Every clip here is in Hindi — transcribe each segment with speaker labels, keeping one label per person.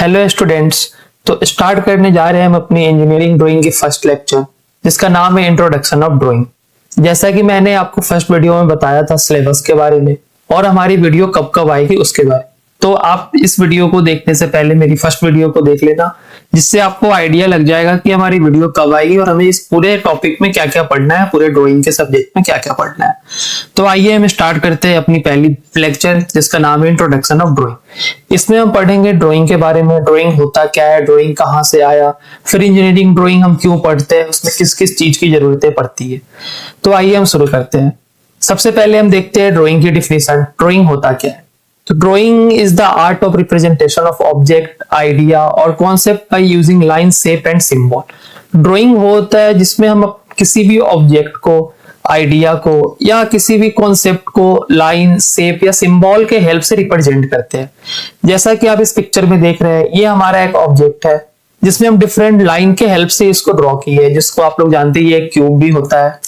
Speaker 1: Hello students. तो स्टार्ट करने जा रहे हैं हम अपनी इंजीनियरिंग ड्राइंग की फर्स्ट लेक्चर, जिसका नाम है इंट्रोडक्शन ऑफ ड्राइंग। जैसा कि मैंने आपको फर्स्ट वीडियो में बताया था सिलेबस के बारे में और हमारी वीडियो कब कब आएगी उसके बारे में, तो आप इस वीडियो को देखने से पहले मेरी फर्स्ट वीडियो को देख लेना, जिससे आपको आइडिया लग जाएगा कि हमारी वीडियो कब आएगी और हमें इस पूरे टॉपिक में क्या क्या पढ़ना है, पूरे ड्राइंग के सब्जेक्ट में क्या क्या पढ़ना है। तो आइए हम स्टार्ट करते हैं अपनी पहली लेक्चर, जिसका नाम है इंट्रोडक्शन ऑफ ड्राइंग। इसमें हम पढ़ेंगे ड्राइंग के बारे में, ड्राइंग होता क्या है, ड्राइंग कहाँ से आया, फिर इंजीनियरिंग ड्राइंग हम क्यों पढ़ते हैं, उसमें किस किस चीज की जरूरतें पड़ती है। तो आइए हम शुरू करते हैं। सबसे पहले हम देखते हैं ड्राइंग की डिफिनेशन, ड्राइंग होता क्या है। तो drawing is the art of representation of object, idea और concept by using line, shape and symbol. Drawing होता है जिसमें हम किसी भी ऑब्जेक्ट को, आइडिया को या किसी भी कॉन्सेप्ट को लाइन, शेप या सिंबल के हेल्प से रिप्रेजेंट करते हैं। जैसा कि आप इस पिक्चर में देख रहे हैं, ये हमारा एक ऑब्जेक्ट है जिसमें हम डिफरेंट लाइन के हेल्प से इसको ड्रॉ किए है, जिसको आप लोग जानते हैं ये क्यूब भी होता है।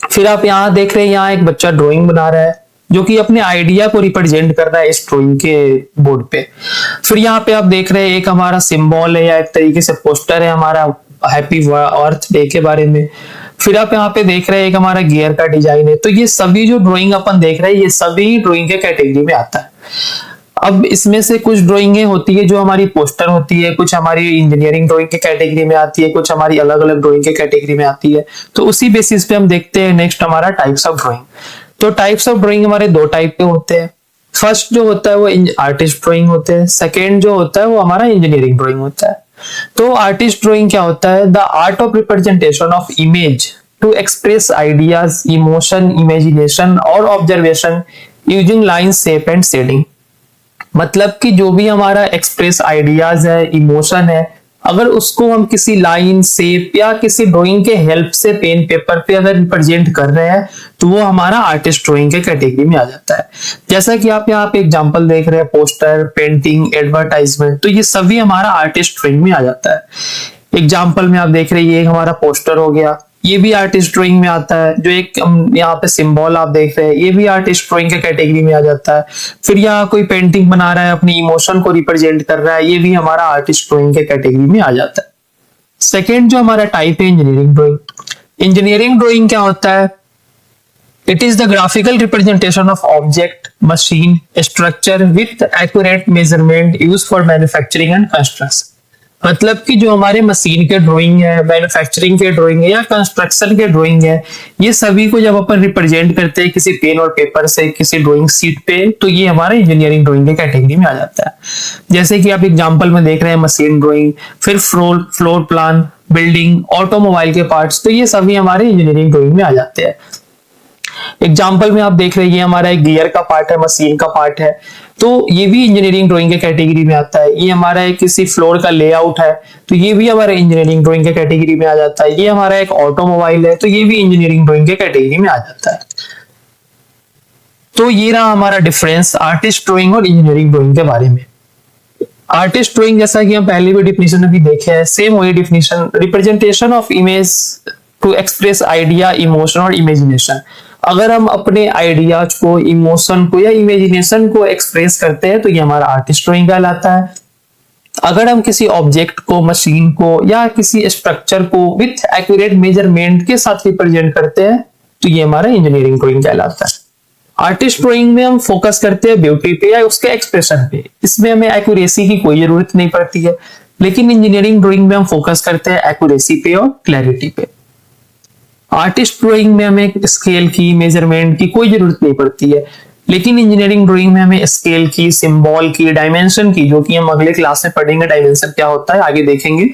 Speaker 1: फिर आप यहाँ देख रहे हैं, यहाँ एक बच्चा ड्राइंग बना रहा है जो कि अपने आइडिया को रिप्रेजेंट कर रहा है इस ड्राइंग के बोर्ड पे। फिर यहाँ पे आप देख रहे हैं एक हमारा सिंबल है या एक तरीके से पोस्टर है हमारा हैप्पी अर्थ डे के बारे में। फिर आप यहाँ पे देख रहे हैं एक हमारा गियर का डिजाइन है। तो ये सभी जो ड्राइंग अपन देख रहे हैं, ये सभी ड्राइंग के कैटेगरी में आता है। अब इसमें से कुछ ड्राइंगें होती है जो हमारी पोस्टर होती है, कुछ हमारी इंजीनियरिंग ड्राइंग के कैटेगरी में आती है, कुछ हमारी अलग अलग ड्राइंग के कैटेगरी में आती है। तो उसी बेसिस पे हम देखते हैं नेक्स्ट हमारा टाइप्स ऑफ ड्राइंग। तो टाइप्स ऑफ ड्राइंग हमारे दो टाइप के होते हैं। फर्स्ट जो होता है वो आर्टिस्ट ड्राइंग होते हैं, सेकेंड जो होता है वो हमारा इंजीनियरिंग ड्राइंग होता है। तो आर्टिस्ट ड्राइंग क्या होता है? The art of representation of image to express ideas, emotion, imagination और observation using line, shape and shading. मतलब कि जो भी हमारा एक्सप्रेस आइडियाज है, इमोशन है, अगर उसको हम किसी लाइन, शेप या किसी ड्राइंग के हेल्प से पेन पेपर पे अगर रिप्रेजेंट कर रहे हैं तो वो हमारा आर्टिस्ट ड्राइंग के कैटेगरी में आ जाता है। जैसा कि आप यहाँ पे एग्जांपल देख रहे हैं, पोस्टर, पेंटिंग, एडवर्टाइजमेंट, तो ये सभी हमारा आर्टिस्ट ड्राइंग में आ जाता है। एग्जांपल में आप देख रहे हैं, ये हमारा पोस्टर हो गया, ये भी आर्टिस्ट ड्राइंग में आता है। जो एक यहाँ पे सिंबल आप देख रहे हैं, ये भी आर्टिस्ट ड्राइंग के कैटेगरी में आ जाता है। फिर यहाँ कोई पेंटिंग बना रहा है, अपनी इमोशन को रिप्रेजेंट कर रहा है, ये भी हमारा आर्टिस्ट ड्राइंग के कैटेगरी में आ जाता है। सेकेंड जो हमारा टाइप है इंजीनियरिंग ड्राइंग। इंजीनियरिंग ड्राइंग क्या होता है? It is the graphical representation of object, machine, structure with accurate measurement use for manufacturing and construction. मतलब कि जो हमारे मशीन के ड्राइंग है, मैन्युफैक्चरिंग के ड्राइंग है या कंस्ट्रक्शन के ड्राइंग है, ये सभी को जब अपन रिप्रेजेंट करते हैं किसी पेन और पेपर से, किसी ड्राइंग शीट पे, तो ये हमारे इंजीनियरिंग ड्राइंग के कैटेगरी में आ जाता है। जैसे कि आप एग्जांपल में देख रहे हैं मशीन ड्राइंग, फिर फ्लोर प्लान, बिल्डिंग, ऑटोमोबाइल के पार्ट्स, तो ये सभी हमारे इंजीनियरिंग ड्राइंग में आ जाते हैं। एग्जाम्पल में आप देख रहे हैं, ये हमारा एक गियर का पार्ट है, मशीन का पार्ट है, तो ये भी इंजीनियरिंग ड्राइंग के कैटेगरी में आता है। ये हमारा एक किसी फ्लोर का लेआउट है, तो ये भी हमारा इंजीनियरिंग ड्राइंग के कैटेगरी में आ जाता है। ये हमारा एक ऑटोमोबाइल है, तो ये भी इंजीनियरिंग ड्राइंग के कैटेगरी में आ जाता है। तो ये रहा हमारा डिफरेंस आर्टिस्ट ड्राइंग और इंजीनियरिंग ड्राइंग के बारे में। आर्टिस्ट ड्राइंग जैसा कि हम पहले भी डिफिनेशन अभी देखे हैं, सेम वही definition, representation of image to express idea, emotion और इमेजिनेशन। अगर हम अपने आइडियाज को, इमोशन को या इमेजिनेशन को एक्सप्रेस करते हैं तो ये हमारा आर्टिस्ट ड्राइंग कहलाता है। अगर हम किसी ऑब्जेक्ट को, मशीन को या किसी स्ट्रक्चर को विथ एक्यूरेट मेजरमेंट के साथ रिप्रेजेंट करते हैं तो ये हमारा इंजीनियरिंग ड्राइंग कहलाता है। आर्टिस्ट ड्राइंग में हम फोकस करते हैं ब्यूटी पे या उसके एक्सप्रेशन पे, इसमें हमें एक्यूरेसी की कोई जरूरत नहीं पड़ती है। लेकिन इंजीनियरिंग ड्राइंग में हम फोकस करते हैं एक्यूरेसी पे और क्लैरिटी पे। आर्टिस्ट ड्राइंग में हमें स्केल की, मेजरमेंट की कोई जरूरत नहीं पड़ती है, लेकिन इंजीनियरिंग ड्राइंग में हमें स्केल की, सिंबल की, डायमेंशन की, जो कि हम अगले क्लास में पढ़ेंगे, डायमेंशन क्या होता है आगे देखेंगे।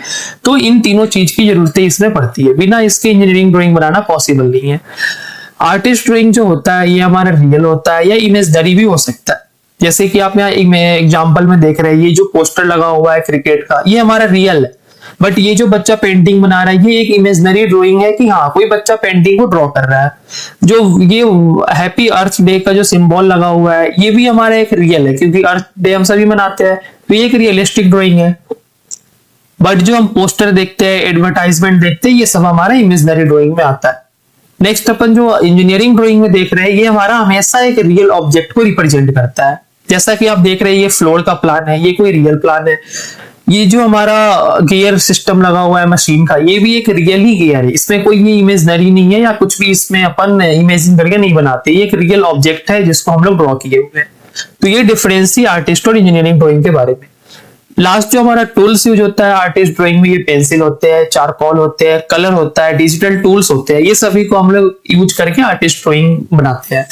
Speaker 1: तो इन तीनों चीज की जरूरतें इसमें पड़ती है, बिना इसके इंजीनियरिंग ड्राइंग बनाना पॉसिबल नहीं है। आर्टिस्ट ड्राइंग जो होता है ये हमारा रियल होता है या इमेजनरी भी हो सकता है। जैसे कि आप यहाँ एग्जाम्पल में देख रहे हैं, ये जो पोस्टर लगा हुआ है क्रिकेट का, ये हमारा रियल है। बट ये जो बच्चा पेंटिंग बना रहा है, ये एक इमेजिनरी ड्राइंग है कि हाँ कोई बच्चा पेंटिंग को ड्रॉ कर रहा है। जो ये हैप्पी अर्थ डे का जो सिंबल लगा हुआ है, ये भी हमारा एक रियल है, क्योंकि अर्थ डे हम सभी मनाते हैं, तो ये एक रियलिस्टिक ड्राइंग है। बट जो हम पोस्टर देखते हैं, एडवर्टाइजमेंट देखते हैं, ये सब हमारा इमेजिनरी ड्राइंग में आता है। नेक्स्ट अपन जो इंजीनियरिंग ड्राइंग में देख रहे हैं, ये हमारा हमेशा एक रियल ऑब्जेक्ट को रिप्रेजेंट करता है। जैसा कि आप देख रहे हैं ये फ्लोर का प्लान है, ये कोई रियल प्लान है। ये जो हमारा गियर सिस्टम लगा हुआ है मशीन का, ये भी एक रियल ही गियर है, इसमें कोई ये इमेजनरी नहीं है या कुछ भी इसमें अपन इमेजिन करके नहीं बनाते, ये एक रियल ऑब्जेक्ट है जिसको हम लोग ड्रॉ किए हुए हैं। तो ये डिफरेंस ही आर्टिस्ट और इंजीनियरिंग ड्राइंग के बारे में। लास्ट जो हमारा टूल्स यूज होता है आर्टिस्ट ड्राइंग में, ये पेंसिल होते हैं, चारकोल होते हैं, कलर होता है, डिजिटल टूल्स होते हैं, ये सभी को हम लोग यूज करके आर्टिस्ट ड्राइंग बनाते हैं।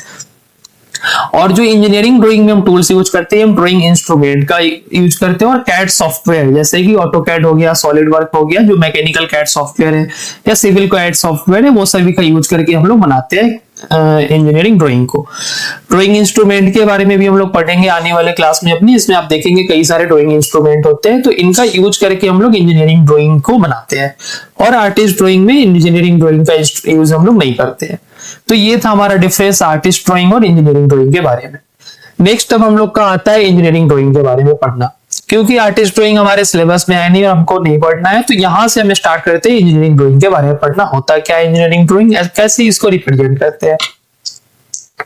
Speaker 1: और जो इंजीनियरिंग ड्राइंग में हम टूल्स यूज करते हैं, हम ड्राइंग इंस्ट्रूमेंट का यूज करते हैं और कैड सॉफ्टवेयर जैसे कि ऑटो कैड हो गया, सॉलिड वर्क हो गया, जो मैकेनिकल कैड सॉफ्टवेयर है या सिविल कैड सॉफ्टवेयर है, वो सभी का यूज करके हम लोग बनाते हैं इंजीनियरिंग ड्राइंग को। ड्राइंग इंस्ट्रूमेंट के बारे में भी हम लोग पढ़ेंगे आने वाले क्लास में अपनी, इसमें आप देखेंगे कई सारे ड्राइंग इंस्ट्रूमेंट होते हैं, तो इनका यूज करके हम लोग इंजीनियरिंग ड्राइंग को बनाते हैं। और आर्टिस्ट ड्राइंग में इंजीनियरिंग ड्राइंग का यूज हम लोग नहीं करते हैं। तो ये था हमारा डिफरेंस आर्टिस्ट ड्राइंग और इंजीनियरिंग ड्राइंग के बारे में। नेक्स्ट अब हम लोग का आता है इंजीनियरिंग ड्राइंग के बारे में पढ़ना, क्योंकि आर्टिस्ट ड्राइंग हमारे सिलेबस में है नहीं और हमको नहीं पढ़ना है, तो यहां से हमें स्टार्ट करते हैं इंजीनियरिंग ड्राइंग के बारे में पढ़ना। होता क्या है इंजीनियरिंग ड्राइंग, कैसे इसको रिप्रेजेंट करते हैं।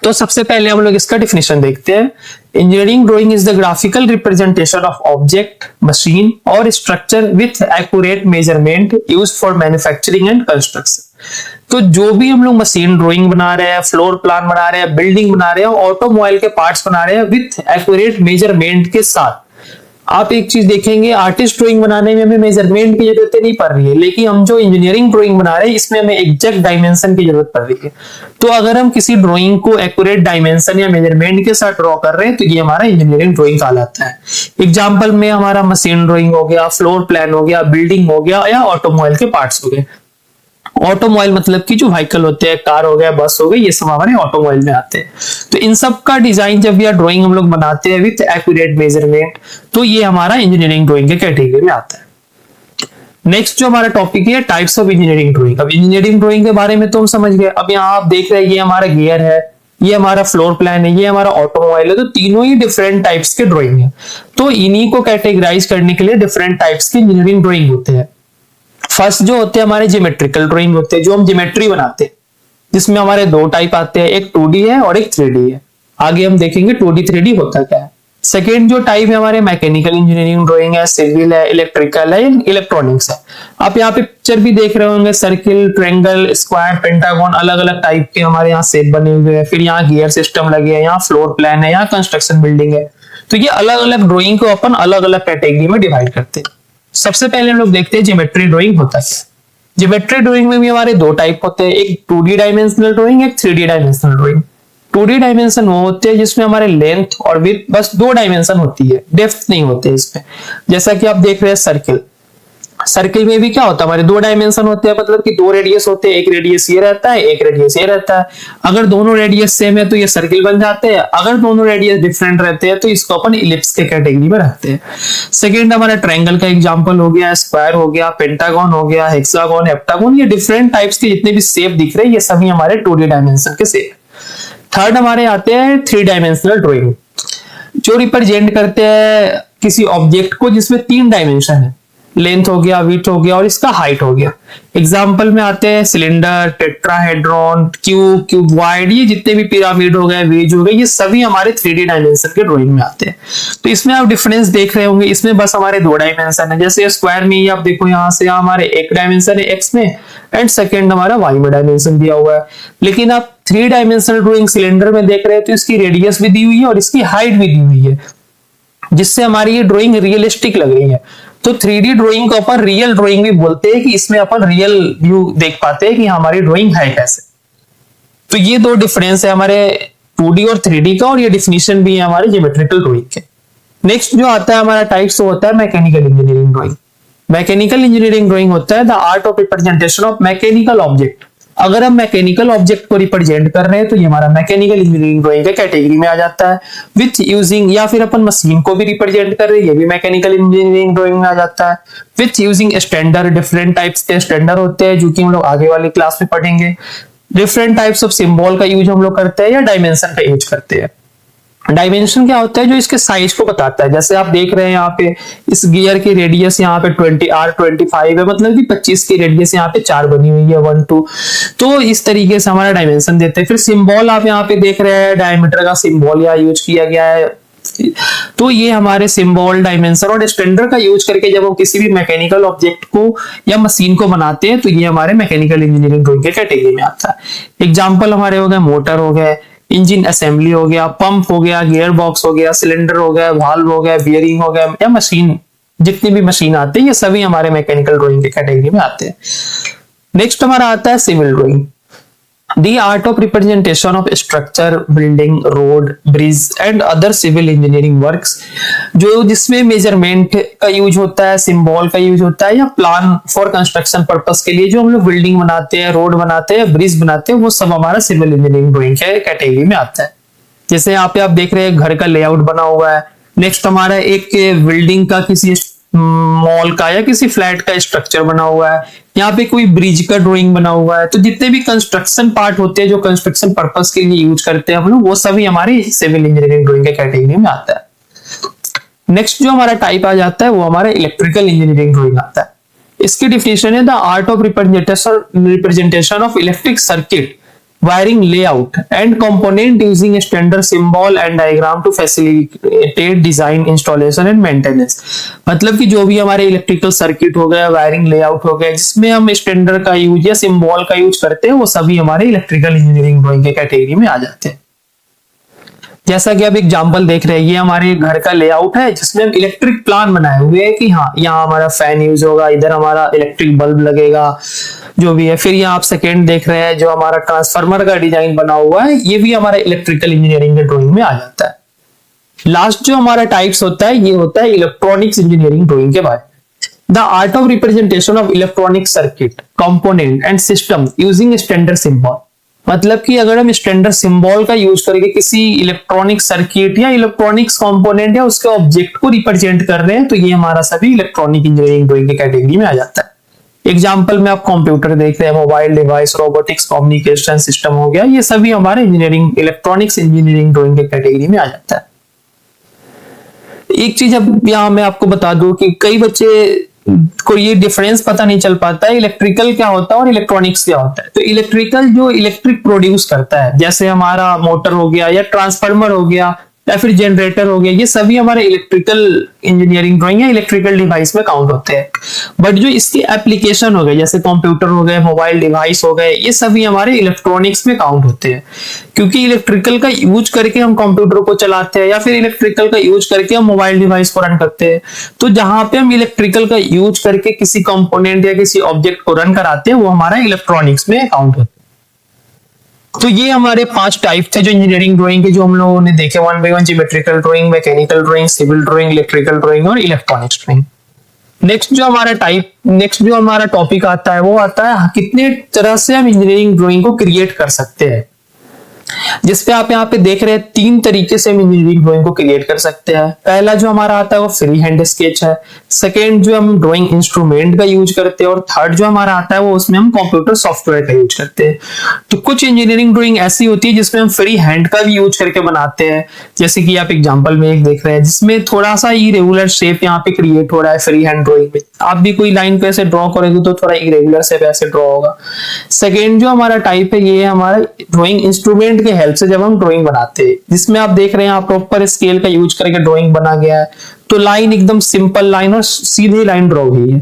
Speaker 1: तो सबसे पहले हम लोग इसका डिफिनेशन देखते हैं। Engineering drawing is the graphical representation of object, machine और structure with accurate measurement used for manufacturing and construction. तो जो भी हम लोग मशीन ड्राइंग बना रहे हैं, फ्लोर प्लान बना रहे हैं, बिल्डिंग बना रहे हैं, ऑटोमोबाइल के पार्ट्स बना रहे हैं विथ एक्यूरेट मेजरमेंट के साथ। आप एक चीज देखेंगे, आर्टिस्ट ड्राइंग बनाने में हमें मेजरमेंट की जरूरत नहीं पड़ रही है, लेकिन हम जो इंजीनियरिंग ड्राइंग बना रहे हैं इसमें हमें एग्जैक्ट डायमेंशन की जरूरत पड़ रही है। तो अगर हम किसी ड्राइंग को एक्यूरेट डायमेंशन या मेजरमेंट के साथ ड्रॉ कर रहे हैं तो ये हमारा इंजीनियरिंग ड्राइंग कहलाता है। एग्जाम्पल में हमारा मशीन ड्राइंग हो गया, फ्लोर प्लान हो गया, बिल्डिंग हो गया या ऑटोमोबाइल के पार्ट्स हो गए। ऑटोमोबाइल मतलब कि जो व्हीकल होते हैं, कार हो गया, बस हो गई, ये सब हमारे ऑटोमोबाइल में आते हैं। तो इन सब का डिजाइन जब या ड्राइंग हम लोग बनाते हैं विथ एक्यूरेट मेजरमेंट, तो ये हमारा इंजीनियरिंग ड्राइंग के कैटेगरी में आता है। नेक्स्ट जो हमारा टॉपिक है टाइप्स ऑफ इंजीनियरिंग ड्राइंग। अब इंजीनियरिंग ड्राइंग के बारे में तो हम समझ गए। अब यहाँ आप देख रहे हैं ये हमारा गियर है, ये हमारा फ्लोर प्लान है, ये हमारा ऑटोमोबाइल है, तो तीनों ही डिफरेंट टाइप्स के ड्राइंग है। तो इन्हीं को कैटेगराइज करने के लिए डिफरेंट टाइप्स की इंजीनियरिंग ड्राइंग होते हैं। फर्स्ट जो होते हैं हमारे ज्योमेट्रिकल ड्राइंग होते हैं, जो हम ज्योमेट्री बनाते हैं, जिसमें हमारे दो टाइप आते हैं, एक 2D है और एक 3D है। आगे हम देखेंगे 2D 3D होता क्या है। सेकेंड जो टाइप है हमारे मैकेनिकल इंजीनियरिंग ड्राइंग है, सिविल है, इलेक्ट्रिकल है, इलेक्ट्रॉनिक्स है। आप यहाँ पे पिक्चर भी देख रहे होंगे, सर्किल, ट्रायंगल, स्क्वायर, पेंटागन, अलग अलग टाइप के हमारे यहाँ शेप बने हुए हैं। फिर यहाँ गियर सिस्टम लगे हैं, यहाँ फ्लोर प्लान है, यहाँ कंस्ट्रक्शन बिल्डिंग है। तो ये अलग अलग ड्राइंग को अपन अलग अलग कैटेगरी में डिवाइड करते हैं। सबसे पहले हम लोग देखते हैं ज्योमेट्री ड्राइंग होता है। ज्योमेट्री ड्राइंग में भी हमारे दो टाइप होते हैं, एक 2D डायमेंशनल ड्राइंग, एक 3D dimensional drawing. 2D dimension वो होते हैं जिसमें हमारे लेंथ और विड्थ बस 2 डायमेंशन होती है, डेप्थ नहीं होते इसमें। जैसा कि आप देख रहे हैं सर्किल, सर्किल में भी क्या होता है हमारे 2 डायमेंशन होते हैं, मतलब कि 2 रेडियस होते हैं, एक रेडियस ये रहता है, एक रेडियस ये रहता है। अगर दोनों रेडियस सेम है तो ये सर्किल बन जाते हैं, अगर दोनों रेडियस डिफरेंट रहते हैं तो इसको अपन इलिप्स के कैटेगरी में रखते हैं। सेकंड हमारा ट्रायंगल का एग्जांपल हो गया, स्क्वायर हो गया, पेंटागन हो गया, हेक्सागन, हेप्टागन, ये डिफरेंट टाइप्स के जितने भी शेप दिख रहे हैं ये सभी हमारे 2D डायमेंशन के शेप। थर्ड हमारे आते हैं 3 डायमेंशनल ड्राइंग, जो रिप्रेजेंट करते हैं किसी ऑब्जेक्ट को जिसमें 3 डायमेंशन है, लेंथ हो गया, विड्थ हो गया और इसका हाइट हो गया। एग्जाम्पल में आते हैं सिलेंडर, टेट्राहेड्रॉन, क्यूब, क्यूबॉइड, ये जितने भी पिरामिड हो गए, वेज हो गए, ये सभी हमारे 3D डायमेंशन के ड्राइंग में आते हैं। तो इसमें आप डिफरेंस देख रहे होंगे, इसमें बस हमारे 2 डायमेंशन है। जैसे स्क्वायर में ही आप देखो यहाँ से हमारे एक डायमेंशन है एक्स में एंड सेकेंड हमारा वाई में डायमेंशन दिया हुआ है। लेकिन आप 3 डायमेंशनल ड्राइंग सिलेंडर में देख रहे हैं तो इसकी रेडियस भी दी हुई है और इसकी हाइट भी दी हुई है, जिससे हमारी ये ड्राइंग रियलिस्टिक लग रही है। तो 3D ड्राइंग को अपन रियल ड्राइंग भी बोलते हैं कि इसमें अपन रियल व्यू देख पाते हैं कि हमारी ड्राइंग है कैसे। तो ये 2 डिफरेंस है हमारे 2D और 3D का, और ये डिफिनीशन भी है हमारे ज्योमेट्रिकल ड्राइंग के। नेक्स्ट जो आता है हमारा टाइप्स होता है mechanical engineering drawing. Mechanical engineering drawing होता है the art of representation of mechanical object. अगर हम मैकेनिकल ऑब्जेक्ट को रिप्रेजेंट कर रहे हैं तो ये हमारा मैकेनिकल इंजीनियरिंग ड्राइंग के कैटेगरी में आ जाता है। विथ यूजिंग, या फिर अपन मशीन को भी रिप्रेजेंट कर रहे हैं, ये भी मैकेनिकल इंजीनियरिंग ड्राइंग में आ जाता है। With using standard, different types के स्टैंडर्ड होते हैं जो कि हम लोग आगे वाली क्लास में पढ़ेंगे। डिफरेंट टाइप्स ऑफ सिंबल का यूज हम लोग करते हैं या डायमेंशन का यूज करते हैं। डायमेंशन क्या होता है, जो इसके साइज को बताता है। जैसे आप देख रहे हैं यहाँ पे इस गियर की रेडियस यहाँ पे 20R25 है, मतलब कि 25 की रेडियस यहाँ पे 4 बनी हुई है, 1 2। तो इस तरीके से हमारा डायमेंशन देते हैं। फिर सिंबल आप यहाँ पे देख रहे हैं, डायमीटर का सिंबल यहाँ यूज किया गया है तो ये हमारे सिंबल, डायमेंशन और स्टैंडर्ड का यूज करके जब हम किसी भी मैकेनिकल ऑब्जेक्ट को या मशीन को बनाते हैं तो ये हमारे मैकेनिकल इंजीनियरिंग ड्राइंग के कैटेगरी में आता है। एग्जाम्पल हमारे हो गए मोटर हो गए, इंजन असेंबली हो गया, पंप हो गया, गियर बॉक्स हो गया, सिलेंडर हो गया, वाल्व हो गया, बियरिंग हो गया, या मशीन, जितनी भी मशीन आती है ये सभी हमारे मैकेनिकल ड्राइंग के कैटेगरी में आते हैं। नेक्स्ट हमारा आता है civil drawing, the art of representation of structure, building, road, bridge and other civil engineering works, जो जिसमें मेजरमेंट का यूज होता है, सिंबल का यूज होता है, या प्लान फॉर कंस्ट्रक्शन पर्पस के लिए जो हम लोग बिल्डिंग बनाते हैं, रोड बनाते हैं, ब्रिज बनाते हैं, वो सब हमारा सिविल इंजीनियरिंग ड्राइंग के कैटेगरी में आता है। जैसे यहाँ पे आप देख रहे हैं घर का लेआउट बना हुआ है। नेक्स्ट हमारा एक बिल्डिंग का, किसी मॉल का या किसी फ्लैट का स्ट्रक्चर बना हुआ है, यहाँ पे कोई ब्रिज का ड्राइंग बना हुआ है। तो जितने भी कंस्ट्रक्शन पार्ट होते हैं जो कंस्ट्रक्शन पर्पस के लिए यूज करते हैं हम लोग, वो सभी हमारे सिविल इंजीनियरिंग ड्राइंग के कैटेगरी में आता है। नेक्स्ट जो हमारा टाइप आ जाता है वो हमारा इलेक्ट्रिकल इंजीनियरिंग ड्राइंग आता है। इसकी डिफिनेशन है the art of representation of electric circuit, wiring layout and component using a standard symbol and diagram to facilitate design, installation and maintenance। मतलब कि जो भी हमारे इलेक्ट्रिकल सर्किट हो गया, वायरिंग लेआउट हो गया, जिसमें हम स्टैंडर्ड का यूज या सिंबल का यूज करते हैं, वो सभी हमारे इलेक्ट्रिकल इंजीनियरिंग ड्राइंग के कैटेगरी में आ जाते हैं। जैसा कि आप एग्जांपल देख रहे हैं, ये हमारे घर का लेआउट है जिसमें हम इलेक्ट्रिक प्लान बनाए हुए हैं कि हाँ यहाँ हमारा फैन यूज होगा, इधर हमारा इलेक्ट्रिक बल्ब लगेगा, जो भी है। फिर यहाँ आप सेकेंड देख रहे हैं जो हमारा ट्रांसफार्मर का डिजाइन बना हुआ है, ये भी हमारा इलेक्ट्रिकल इंजीनियरिंग के ड्राइंग में आ जाता है। लास्ट जो हमारा टाइप्स होता है ये होता है इलेक्ट्रॉनिक्स इंजीनियरिंग ड्राइंग के बारे में। The art of representation of electronic circuit, component and system using standard symbol. मतलब कि अगर हम स्टैंडर्ड सिंबल का यूज करके किसी इलेक्ट्रॉनिक सर्किट या इलेक्ट्रॉनिक्स कंपोनेंट या उसके ऑब्जेक्ट को रिप्रेजेंट कर रहे हैं, तो ये हमारा सभी इलेक्ट्रॉनिक इंजीनियरिंग ड्राइंग की कैटेगरी में आ जाता है। एग्जाम्पल में आप कंप्यूटर देख रहे हैं, mobile device, robotics, communication system हो गया, ये सभी हमारे इंजीनियरिंग, इलेक्ट्रॉनिक्स इंजीनियरिंग ड्राइंग के कैटेगरी में आ जाता है। एक चीज अब यहाँ मैं आपको बता दूं कि कई बच्चे को ये डिफरेंस पता नहीं चल पाता है इलेक्ट्रिकल क्या होता है और इलेक्ट्रॉनिक्स क्या होता है। तो इलेक्ट्रिकल जो इलेक्ट्रिक प्रोड्यूस करता है, जैसे हमारा मोटर हो गया या ट्रांसफार्मर हो गया या फिर जनरेटर हो गया, ये सभी हमारे इलेक्ट्रिकल इंजीनियरिंग ड्राइंग या इलेक्ट्रिकल डिवाइस में काउंट होते हैं। बट जो इसकी एप्लीकेशन हो गए, जैसे कंप्यूटर हो गए, मोबाइल डिवाइस हो गए, ये सभी हमारे इलेक्ट्रॉनिक्स में काउंट होते हैं, क्योंकि इलेक्ट्रिकल का यूज करके हम कंप्यूटर को चलाते हैं या फिर इलेक्ट्रिकल का यूज करके हम मोबाइल डिवाइस को रन करते हैं। तो जहां पे हम इलेक्ट्रिकल का यूज करके किसी कंपोनेंट या किसी ऑब्जेक्ट को रन कराते हैं, वो हमारा इलेक्ट्रॉनिक्स में काउंट होता है। तो ये हमारे 5 टाइप थे जो इंजीनियरिंग ड्राइंग के, जो हम लोगों ने देखे 1 by 1, geometrical drawing, mechanical drawing, civil drawing, electrical drawing और इलेक्ट्रॉनिक्स ड्राइंग। नेक्स्ट जो हमारा टॉपिक आता है वो आता है कितने तरह से हम इंजीनियरिंग ड्राइंग को क्रिएट कर सकते हैं। जिसपे आप यहाँ पे देख रहे हैं 3 तरीके से हम इंजीनियरिंग ड्राइंग को क्रिएट कर सकते हैं। पहला जो हमारा आता है वो फ्री हैंड स्केच है। सेकेंड जो हम ड्राइंग इंस्ट्रूमेंट का यूज करते हैं, और थर्ड जो हमारा आता है वो उसमें हम कंप्यूटर सॉफ्टवेयर का यूज करते हैं। तो कुछ इंजीनियरिंग ड्राइंग ऐसी होती है जिसमें हम फ्री हैंड का भी यूज करके बनाते हैं, जैसे कि आप एग्जाम्पल में एक देख रहे हैं जिसमें थोड़ा सा इरेगुलर शेप यहाँ पे क्रिएट हो रहा है फ्री हैंड ड्राइंग में। आप भी कोई लाइन पे ऐसे ड्रॉ करेंगे तो थोड़ा इरेगुलर शेप ऐसे ड्रॉ होगा। सेकेंड जो हमारा टाइप है ये है हमारा ड्राइंग इंस्ट्रूमेंट के हेल्प से जब हम ड्राइंग बनाते हैं, जिसमें आप देख रहे हैं प्रॉपर स्केल का यूज करके ड्राइंग बना गया है, तो लाइन एकदम सिंपल लाइन और सीधी लाइन ड्रॉ हुई है।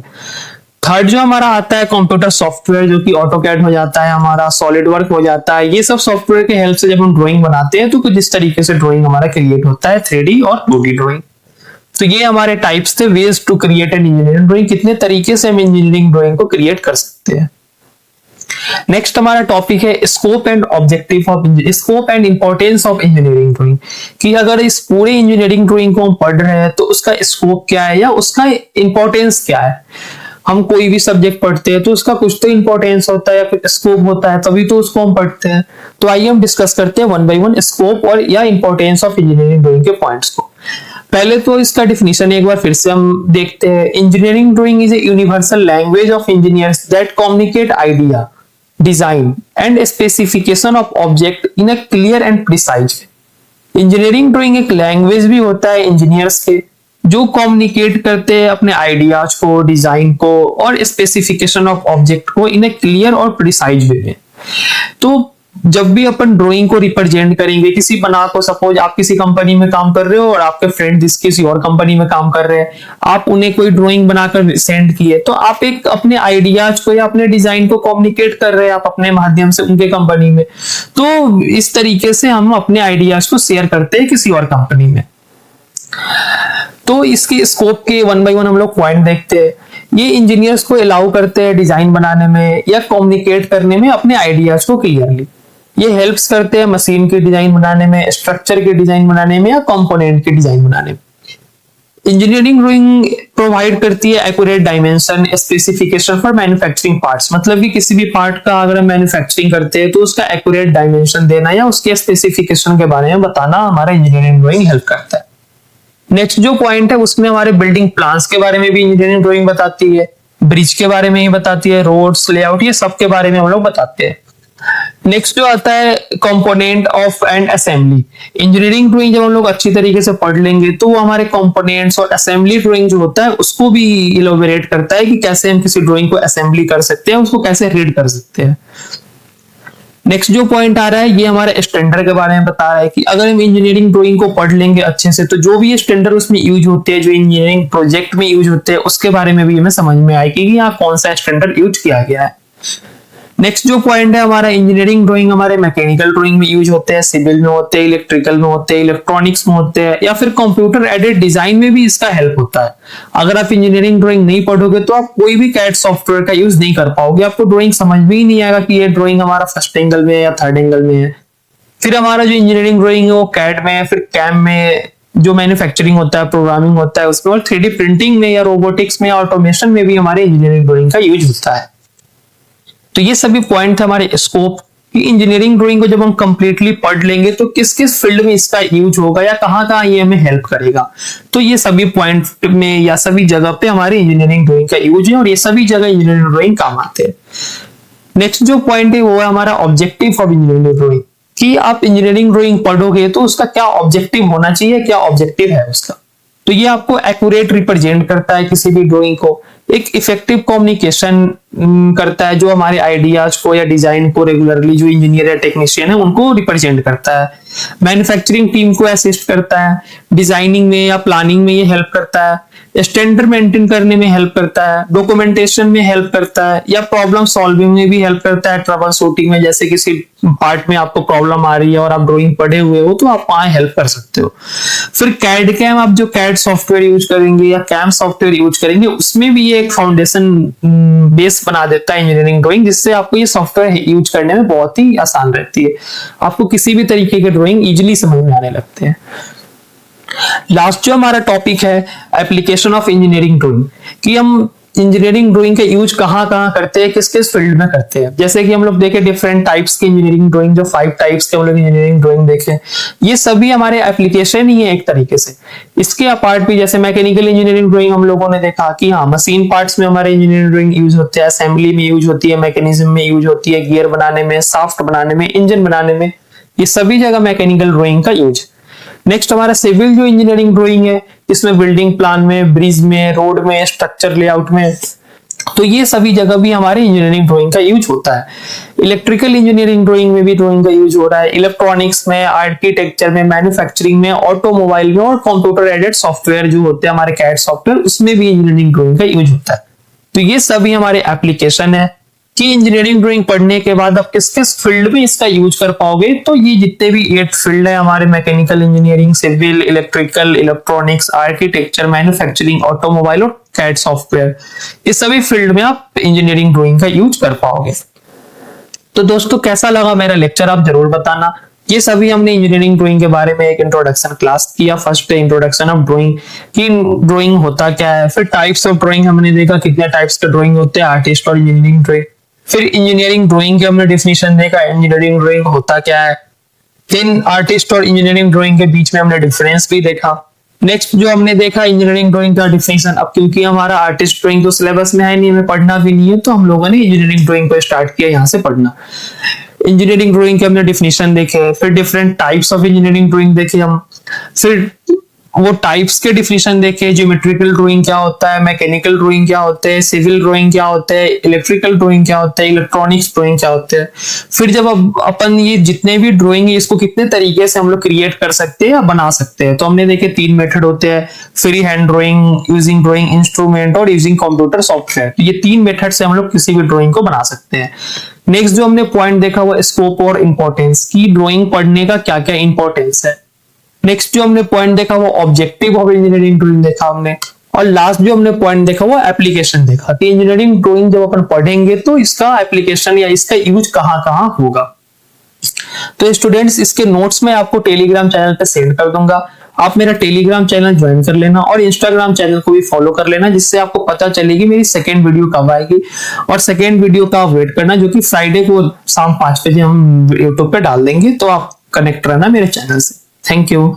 Speaker 1: थर्ड जो हमारा आता है कंप्यूटर सॉफ्टवेयर, जो कि ऑटोकैड हो जाता है, हमारा सॉलिड वर्क हो जाता है। ये सब सॉफ्टवेयर के हेल्प से जब हम ड्राइंग बनाते हैं तो कुछ इस तरीके से ड्राइंग हमारा क्रिएट होता है, 3D और 2D ड्राइंग। तो ये हमारे टाइप्स थे ways to create an engineering drawing, कितने तरीके से हम इंजीनियरिंग ड्राइंग को क्रिएट कर सकते हैं। नेक्स्ट हमारा टॉपिक है scope and importance of engineering drawing, कि अगर इस पूरे इंजीनियरिंग ड्राइंग को हम पढ़ रहे हैं तो उसका स्कोप क्या है या उसका इंपॉर्टेंस क्या है। हम कोई भी सब्जेक्ट पढ़ते हैं तो उसका कुछ तो इंपॉर्टेंस होता है या फिर स्कोप होता है, तभी तो उसको हम पढ़ते हैं। तो आइए हम डिस्कस करते हैं 1 by 1 स्कोप और या इंपॉर्टेंस ऑफ इंजीनियरिंग ड्राइंग के पॉइंट्स को। पहले तो इसका डिफिनेशन एक बार फिर से हम देखते हैं। Engineering drawing is a universal language of engineers that communicate idea, design and specification of object in a clear and precise way. Engineering drawing एक लैंग्वेज भी होता है इंजीनियर्स के, जो कम्युनिकेट करते हैं अपने आइडियाज को, डिजाइन को और स्पेसिफिकेशन ऑफ ऑब्जेक्ट को इन अ क्लियर और प्रिसाइज वे में। तो जब भी अपन ड्राइंग को रिप्रेजेंट करेंगे किसी बना को, सपोज आप किसी कंपनी में काम कर रहे हो और आपके फ्रेंड किसी और कंपनी में काम कर रहे हैं, आप उन्हें कोई ड्राइंग बनाकर सेंड किए, तो आप एक अपने आइडियाज को या अपने डिजाइन को कम्युनिकेट कर रहे हैं आप अपने माध्यम से उनके कंपनी में। तो इस तरीके से हम अपने आइडियाज को शेयर करते हैं किसी और कंपनी में। तो इसकी स्कोप के 1 बाय 1 हम लोग पॉइंट देखते हैं। ये इंजीनियर्स को अलाउ करते हैं डिजाइन बनाने में या कम्युनिकेट करने में अपने आइडियाज को क्लियरली। ये हेल्प्स करते हैं मशीन की डिजाइन बनाने में, स्ट्रक्चर की डिजाइन बनाने में या कंपोनेंट की डिजाइन बनाने में। इंजीनियरिंग ड्राइंग प्रोवाइड करती है accurate dimension specification for manufacturing parts, मतलब कि किसी भी पार्ट का अगर हम मैन्युफैक्चरिंग करते हैं तो उसका एक्यूरेट डायमेंशन देना या उसके स्पेसिफिकेशन के बारे में बताना हमारा इंजीनियरिंग ड्राइंग हेल्प करता है। नेक्स्ट जो पॉइंट है उसमें हमारे बिल्डिंग प्लान्स के बारे में भी इंजीनियरिंग ड्राइंग बताती है, ब्रिज के बारे में ही बताती है, रोड्स लेआउट, ये सब के बारे में हम लोग बताते हैं। नेक्स्ट जो आता है component of and assembly. Engineering drawing जब हम लोग अच्छी तरीके से पढ़ लेंगे तो वो हमारे कंपोनेंट्स और असेंबली ड्राइंग जो होता है उसको भी इलोबरेट करता है कि कैसे हम किसी ड्राइंग को असेंबली कर सकते हैं, उसको कैसे रीड कर सकते हैं। नेक्स्ट जो पॉइंट आ रहा है ये हमारे स्टैंडर्ड के बारे में बता रहा है कि अगर हम इंजीनियरिंग ड्राइंग को पढ़ लेंगे अच्छे से तो जो भी ये स्टैंडर्ड उसमें यूज होते हैं, जो इंजीनियरिंग प्रोजेक्ट में यूज होते हैं, उसके बारे में भी हमें समझ में आएगी कि यहाँ कौन सा स्टैंडर्ड यूज किया गया है। नेक्स्ट जो पॉइंट है हमारा इंजीनियरिंग ड्राइंग हमारे मैकेनिकल ड्राइंग में यूज होते हैं, सिविल में होते हैं, इलेक्ट्रिकल में होते हैं, इलेक्ट्रॉनिक्स में होते हैं, या फिर कंप्यूटर एडेड डिजाइन में भी इसका हेल्प होता है। अगर आप इंजीनियरिंग ड्राइंग नहीं पढ़ोगे तो आप कोई भी कैड सॉफ्टवेयर का यूज नहीं कर पाओगे, आपको ड्राइंग समझ में ही नहीं आएगा कि ये ड्राइंग हमारा फर्स्ट एंगल में है या थर्ड एंगल में है। फिर हमारा जो इंजीनियरिंग ड्राइंग है वो कैड में, फिर कैम में जो मैन्युफैक्चरिंग होता है, प्रोग्रामिंग होता है उसमें, और 3D प्रिंटिंग में या रोबोटिक्स में या ऑटोमेशन में भी हमारे इंजीनियरिंग ड्राइंग का यूज होता है। तो ये सभी पॉइंट हमारे स्कोप कि इंजीनियरिंग ड्राइंग को जब हम कंप्लीटली पढ़ लेंगे तो किस किस फील्ड में इसका यूज होगा या कहाँ ये हमें हेल्प करेगा। तो ये सभी पॉइंट में या सभी जगह पे हमारी इंजीनियरिंग ड्राइंग का यूज है और ये सभी जगह इंजीनियरिंग ड्राइंग काम आते हैं। नेक्स्ट जो पॉइंट है वो है हमारा ऑब्जेक्टिव ऑफ इंजीनियरिंग ड्राइंग, कि आप इंजीनियरिंग ड्राइंग पढ़ोगे तो उसका क्या ऑब्जेक्टिव होना चाहिए, क्या ऑब्जेक्टिव है उसका। तो ये आपको एक्यूरेट रिप्रेजेंट करता है किसी भी ड्राइंग को, एक इफेक्टिव कम्युनिकेशन करता है जो हमारे आइडियाज को या डिजाइन को रेगुलरली जो इंजीनियर या टेक्नीशियन है उनको रिप्रेजेंट करता है, मैन्युफैक्चरिंग टीम को असिस्ट करता है, डिजाइनिंग में या प्लानिंग में ये हेल्प करता है, स्टैंडर्ड मेंटेन करने में हेल्प करता है, डॉक्यूमेंटेशन में हेल्प करता है, या प्रॉब्लम सॉल्विंग में भी हेल्प करता है, ट्रबल शूटिंग में, जैसे किसी पार्ट में आपको प्रॉब्लम आ रही है और आप ड्राइंग पढ़े हुए हो तो आप वहां हेल्प कर सकते हो। फिर कैड कैम, आप जो कैड सॉफ्टवेयर यूज करेंगे या कैम सॉफ्टवेयर यूज करेंगे उसमें भी ये एक फाउंडेशन बेस बना देता है इंजीनियरिंग ड्राइंग, जिससे आपको ये सॉफ्टवेयर यूज करने में बहुत ही आसान रहती है, आपको किसी भी तरीके के ड्राइंग इजिली समझ में आने लगते हैं। लास्ट जो हमारा टॉपिक है एप्लीकेशन ऑफ इंजीनियरिंग ड्राइंग, कि हम इंजीनियरिंग ड्राइंग का यूज कहाँ करते हैं, किस किस फील्ड में करते हैं। जैसे कि हम लोग देखे डिफरेंट टाइप्स की इंजीनियरिंग ड्राइंग, जो 5 टाइप्स के हम लोग इंजीनियरिंग ड्राइंग देखे, ये सभी हमारे एप्लीकेशन ही है एक तरीके से। इसके अपार्ट भी जैसे मैकेनिकल इंजीनियरिंग ड्राइंग हम लोगों ने देखा कि हाँ मशीन पार्ट्स में हमारे इंजीनियरिंग ड्राइंग यूज होते हैं, असेंबली में यूज होती है, मैकेनिज्म में यूज होती है, गियर बनाने में, शाफ्ट बनाने में, इंजन बनाने में, ये सभी जगह मैकेनिकल ड्राइंग का यूज। नेक्स्ट हमारा सिविल जो इंजीनियरिंग ड्राइंग है, इसमें बिल्डिंग प्लान में, ब्रिज में, रोड में, स्ट्रक्चर लेआउट में, तो ये सभी जगह भी हमारे इंजीनियरिंग ड्राइंग का यूज होता है। इलेक्ट्रिकल इंजीनियरिंग ड्राइंग में भी ड्राइंग का यूज हो रहा है, इलेक्ट्रॉनिक्स में, आर्किटेक्चर में, मैन्युफैक्चरिंग में, ऑटोमोबाइल में, और कंप्यूटर एडेड सॉफ्टवेयर जो होते हैं हमारे कैड सॉफ्टवेयर, उसमें भी इंजीनियरिंग ड्राइंग का यूज होता है। तो ये सभी हमारे एप्लीकेशन है कि इंजीनियरिंग ड्राइंग पढ़ने के बाद आप किस किस फील्ड में इसका यूज कर पाओगे। तो ये जितने भी 8 फील्ड है हमारे, mechanical engineering, civil, electrical, electronics, architecture, manufacturing, automobile और कैड सॉफ्टवेयर, इस सभी फील्ड में आप इंजीनियरिंग ड्राइंग का यूज कर पाओगे। तो दोस्तों कैसा लगा मेरा लेक्चर आप जरूर बताना। ये सभी हमने इंजीनियरिंग ड्राइंग के बारे में एक इंट्रोडक्शन क्लास किया, फर्स्ट इंट्रोडक्शन ऑफ ड्राइंग कि ड्राइंग होता क्या है, फिर टाइप्स ऑफ ड्राइंग हमने देखा कितने टाइप्स के ड्राइंग होते हैं, आर्टिस्ट और इंजीनियरिंग ड्राइंग, फिर इंजीनियरिंग ड्राइंग के हमने डेफिनेशन देखा, इंजीनियरिंग ड्राइंग होता क्या है, फिर आर्टिस्ट और इंजीनियरिंग ड्राइंग के बीच में हमने डिफरेंस भी देखा। नेक्स्ट जो हमने देखा इंजीनियरिंग ड्राइंग का डेफिनेशन, अब क्योंकि हमारा आर्टिस्ट ड्राइंग तो सिलेबस में है नहीं, हमें पढ़ना भी नहीं है, तो हम लोगों ने इंजीनियरिंग ड्राइंग को स्टार्ट किया यहाँ से पढ़ना। इंजीनियरिंग ड्राइंग के हमने डेफिनेशन देखे, फिर different types of engineering drawing देखे हम, फिर वो टाइप्स के डिफिनेशन देखे, ज्योमेट्रिकल ड्राइंग क्या होता है, मैकेनिकल ड्राइंग क्या होते हैं, सिविल ड्राइंग क्या होते हैं, इलेक्ट्रिकल ड्राइंग क्या होता है, इलेक्ट्रॉनिक्स ड्राइंग क्या होते हैं। फिर जब अपन ये जितने भी ड्राइंग है इसको कितने तरीके से हम लोग क्रिएट कर सकते हैं या बना सकते हैं, तो हमने देखे 3 मेथड होते हैं, free hand drawing, using drawing instrument और यूजिंग कंप्यूटर सॉफ्टवेयर। तो ये 3 मेथड से हम लोग किसी भी ड्राइंग को बना सकते हैं। नेक्स्ट जो हमने पॉइंट देखा वो स्कोप और इंपॉर्टेंस की, ड्राइंग पढ़ने का क्या क्या इंपॉर्टेंस है। नेक्स्ट जो हमने पॉइंट देखा वो ऑब्जेक्टिव ऑफ इंजीनियरिंग ड्राइंग देखा हमने। और लास्ट जो हमने पॉइंट देखा वो एप्लीकेशन देखा कि इंजीनियरिंग ड्राइंग जब अपन पढ़ेंगे तो इसका एप्लीकेशन या इसका यूज कहां कहां होगा। तो स्टूडेंट्स इसके नोट्स में आपको टेलीग्राम चैनल पे सेंड कर दूंगा, आप मेरा टेलीग्राम चैनल ज्वाइन कर लेना और इंस्टाग्राम चैनल को भी फॉलो कर लेना, जिससे आपको पता चलेगी मेरी सेकेंड वीडियो कब आएगी। और सेकेंड वीडियो का वेट करना जो कि फ्राइडे को शाम 5 बजे हम यूट्यूब पे डाल देंगे, तो आप कनेक्ट रहना मेरे चैनल से। Thank you.